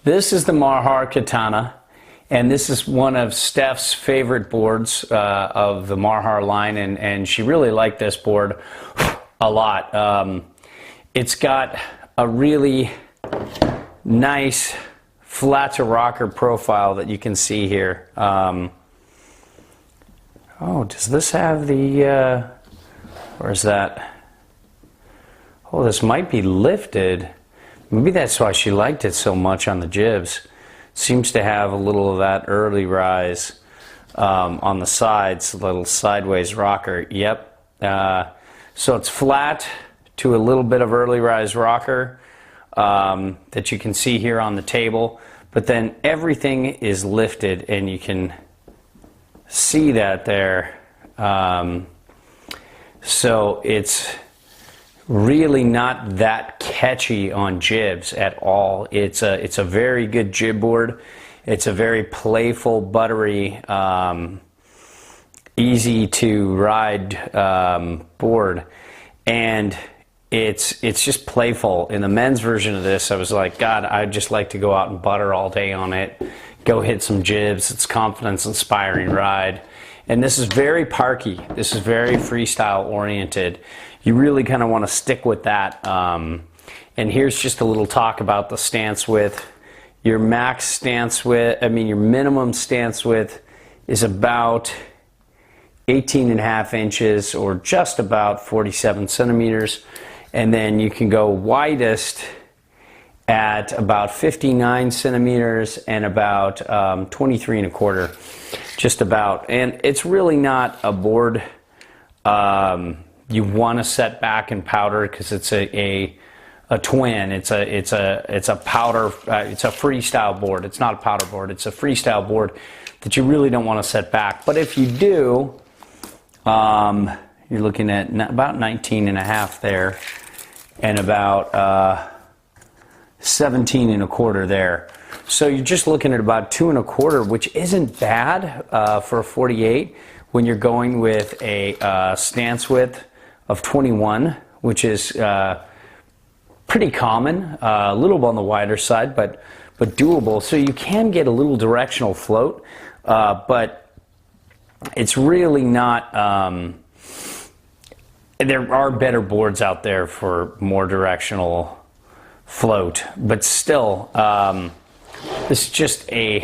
This is the Marhar Katana, and this is one of Steph's favorite boards of the Marhar line, and she really liked this board a lot. It's got a really nice flat to rocker profile that you can see here. Oh, does this have the, where's that? Oh, this might be lifted. Maybe that's why she liked it so much on the jibs. Seems to have a little of that early rise on the sides, a little sideways rocker. Yep. So it's flat to a little bit of early rise rocker that you can see here on the table, but then everything is lifted, and you can see that there. So it's really not that catchy on jibs at all. It's a very good jib board. It's a very playful, buttery, easy to ride board, and it's just playful. In the men's version of this, I was like, God, I'd just like to go out and butter all day on it, go hit some jibs. It's confidence inspiring ride. And this is very parky. This is very freestyle oriented. You really kind of want to stick with that. And here's just a little talk about the stance width. Your max stance width, your minimum stance width is about 18.5 inches, or just about 47 centimeters. And then you can go widest at about 59 centimeters and about 23.25, just about. And it's really not a board you want to set back and powder, because it's a twin. It's a powder. It's a freestyle board. It's not a powder board. It's a freestyle board that you really don't want to set back. But if you do, you're looking at about 19.5 there, and about 17.25 there. So you're just looking at about 2.25, which isn't bad for a 48 when you're going with a stance width of 21, which is pretty common, a little on the wider side, but doable. So you can get a little directional float, but it's really not. There are better boards out there for more directional float, but still, this is just a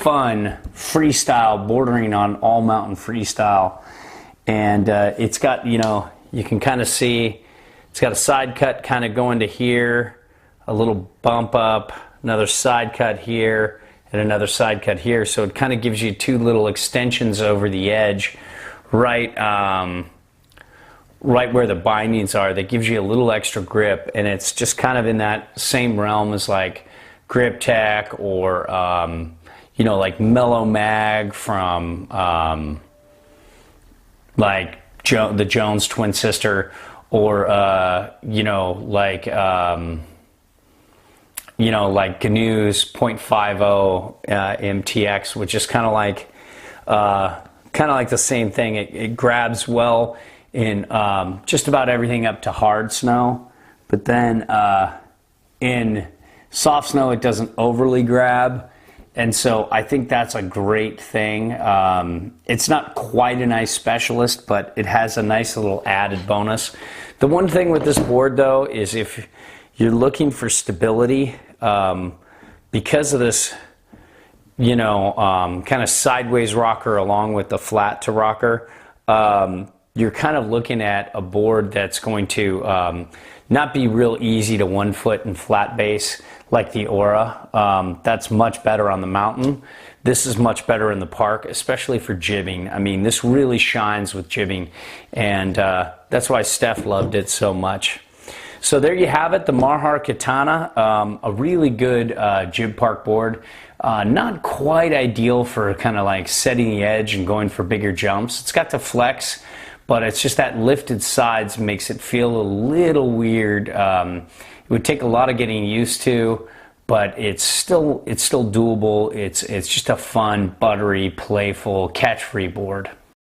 fun freestyle, bordering on all mountain freestyle. And it's got, you can kind of see it's got a side cut kind of going to here, a little bump up, another side cut here, and another side cut here. So it kind of gives you two little extensions over the edge, right where the bindings are. That gives you a little extra grip, and it's just kind of in that same realm as like Grip Tech, or like Mellow Mag from like the Jones twin sister, or like GNU's .50 MTX, which is kind of like the same thing. It grabs well in just about everything up to hard snow, but then in soft snow it doesn't overly grab. And so I think that's a great thing. It's not quite a nice specialist, but it has a nice little added bonus. The one thing with this board, though, is if you're looking for stability, because of this, kind of sideways rocker along with the flat to rocker, you're kind of looking at a board that's going to not be real easy to 1 foot and flat base like the Aura. That's much better on the mountain. This is much better in the park, especially for jibbing. This really shines with jibbing, and that's why Steph loved it so much. So there you have it, the Marhar Katana, a really good jib park board. Not quite ideal for kind of like setting the edge and going for bigger jumps. It's got the flex, but it's just that lifted sides makes it feel a little weird. It would take a lot of getting used to, but it's still doable. It's just a fun, buttery, playful, catch-free board.